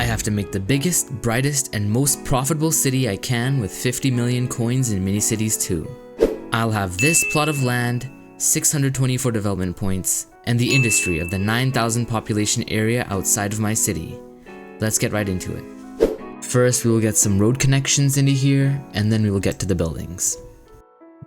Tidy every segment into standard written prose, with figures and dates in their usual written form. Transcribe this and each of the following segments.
have to make the biggest, brightest, and most profitable city I can with 50 million coins in mini cities too. I'll have this plot of land, 624 development points, and the industry of the 9,000 population area outside of my city. Let's get right into it. First, we will get some road connections into here, and then we will get to the buildings.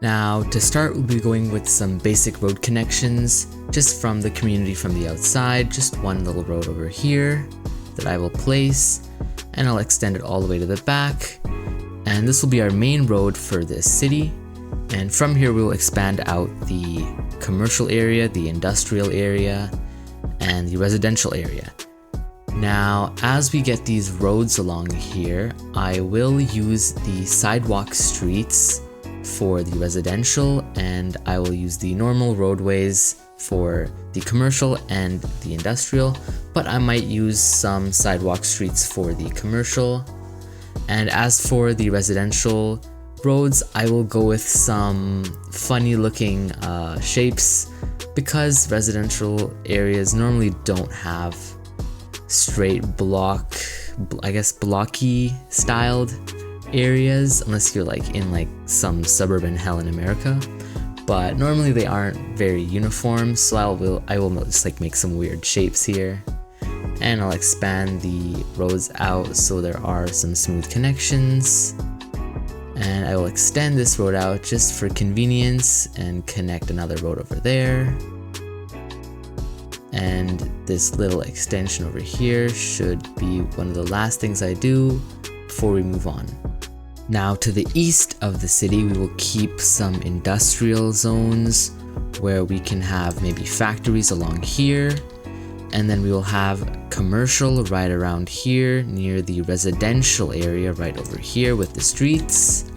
Now, to start, we'll be going with some basic road connections, just from the community from the outside, just one little road over here that I will place, and I'll extend it all the way to the back. And this will be our main road for this city. And from here, we will expand out the commercial area, the industrial area, and the residential area. Now, as we get these roads along here, I will use the sidewalk streets for the residential, and I will use the normal roadways for the commercial and the industrial, but I might use some sidewalk streets for the commercial. And as for the residential roads, I will go with some funny looking shapes, because residential areas normally don't have straight blocky styled areas, unless you're like in like some suburban hell in America, but normally they aren't very uniform, so I will just like make some weird shapes here, and I'll expand the roads out so there are some smooth connections, and I will extend this road out just for convenience and connect another road over there. And this little extension over here should be one of the last things I do before we move on. Now, to the east of the city, we will keep some industrial zones where we can have maybe factories along here, and then we will have commercial right around here near the residential area right over here with the streets,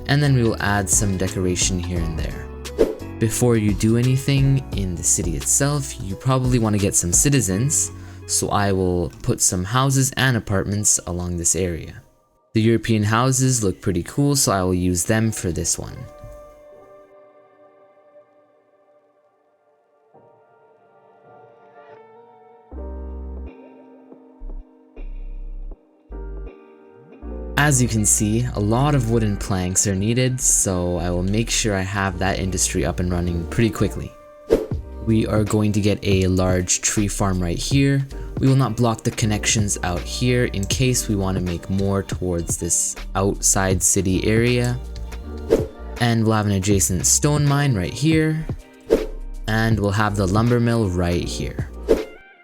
and then we will add some decoration here and there. Before you do anything in the city itself, you probably want to get some citizens, so I will put some houses and apartments along this area. The European houses look pretty cool, so I will use them for this one. As you can see, a lot of wooden planks are needed, so I will make sure I have that industry up and running pretty quickly. We are going to get a large tree farm right here. We will not block the connections out here in case we want to make more towards this outside city area. And we'll have an adjacent stone mine right here. And we'll have the lumber mill right here.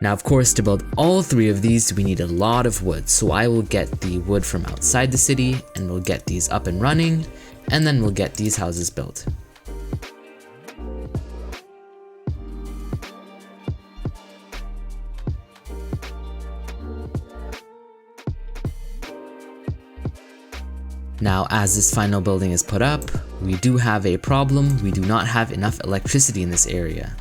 Now, of course, to build all three of these, we need a lot of wood, so I will get the wood from outside the city, and we'll get these up and running, and then we'll get these houses built. Now, as this final building is put up, we do have a problem. We do not have enough electricity in this area.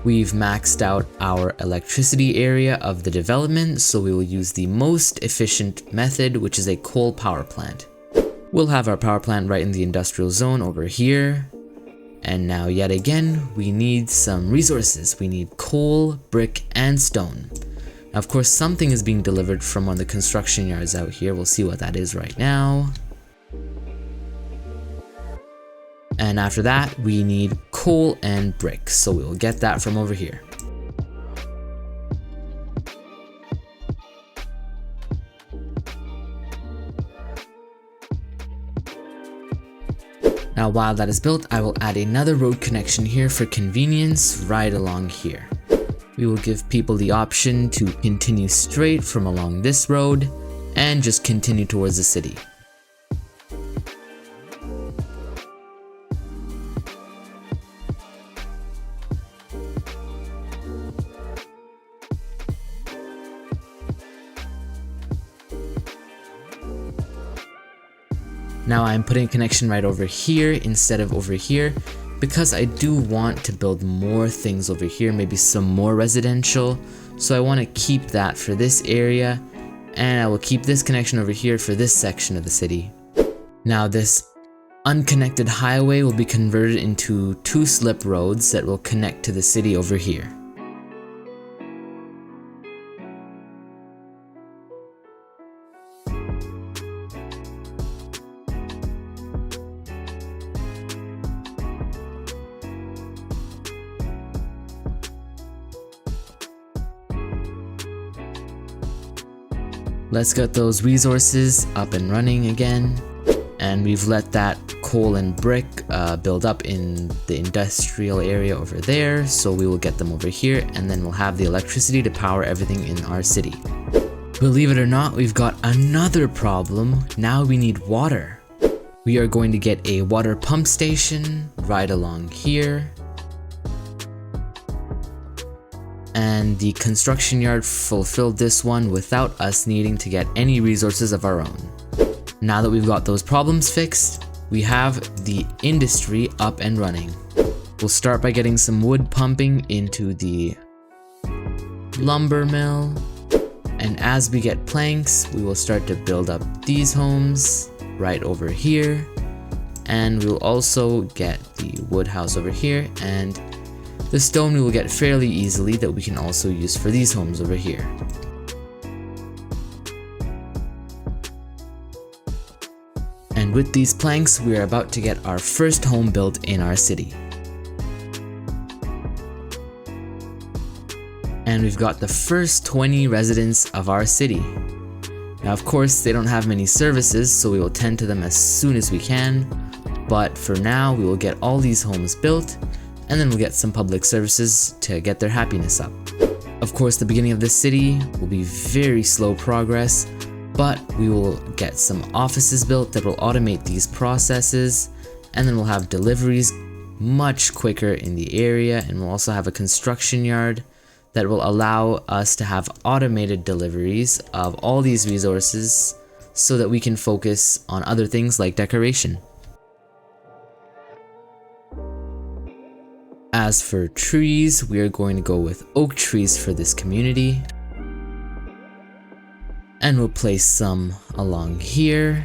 We've maxed out our electricity area of the development, so we will use the most efficient method, which is a coal power plant. We'll have our power plant right in the industrial zone over here. And now yet again, we need some resources. We need coal, brick, and stone. Now, of course, something is being delivered from one of the construction yards out here. We'll see what that is right now. And after that, we need coal and brick, so we will get that from over here. Now, while that is built, I will add another road connection here for convenience right along here. We will give people the option to continue straight from along this road and just continue towards the city. Now I'm putting a connection right over here instead of over here, because I do want to build more things over here, maybe some more residential. So I want to keep that for this area, and I will keep this connection over here for this section of the city. Now this unconnected highway will be converted into 2 slip roads that will connect to the city over here. Let's get those resources up and running again. And we've let that coal and brick build up in the industrial area over there, so we will get them over here, and then we'll have the electricity to power everything in our city. Believe it or not, we've got another problem. Now we need water. We are going to get a water pump station right along here. And the construction yard fulfilled this one without us needing to get any resources of our own. Now that we've got those problems fixed, we have the industry up and running. We'll start by getting some wood pumping into the lumber mill. And as we get planks, we will start to build up these homes right over here. And we'll also get the wood house over here, and the stone we will get fairly easily that we can also use for these homes over here. And with these planks, we are about to get our first home built in our city. And we've got the first 20 residents of our city. Now of course they don't have many services, so we will tend to them as soon as we can, but for now we will get all these homes built, and then we'll get some public services to get their happiness up. Of course, the beginning of this city will be very slow progress, but we will get some offices built that will automate these processes, and then we'll have deliveries much quicker in the area, and we'll also have a construction yard that will allow us to have automated deliveries of all these resources so that we can focus on other things like decoration. As for trees, we are going to go with oak trees for this community. And we'll place some along here.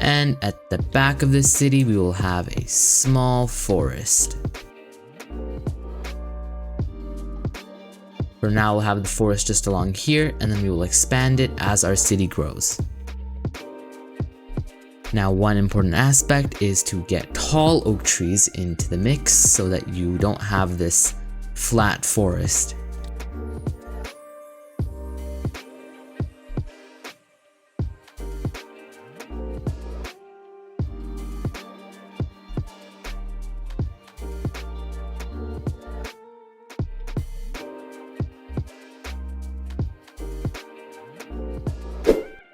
And at the back of the city, we will have a small forest. For now, we'll have the forest just along here, and then we will expand it as our city grows. Now, one important aspect is to get tall oak trees into the mix so that you don't have this flat forest.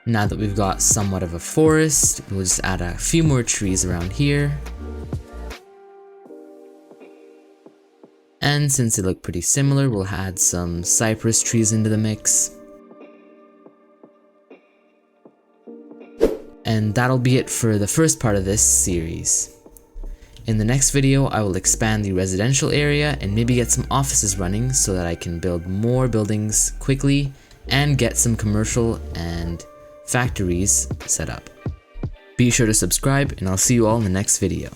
Now that we've got somewhat of a forest, we'll just add a few more trees around here. And since they look pretty similar, we'll add some cypress trees into the mix. And that'll be it for the first part of this series. In the next video, I will expand the residential area and maybe get some offices running so that I can build more buildings quickly and get some commercial and factories set up. Be sure to subscribe, and I'll see you all in the next video.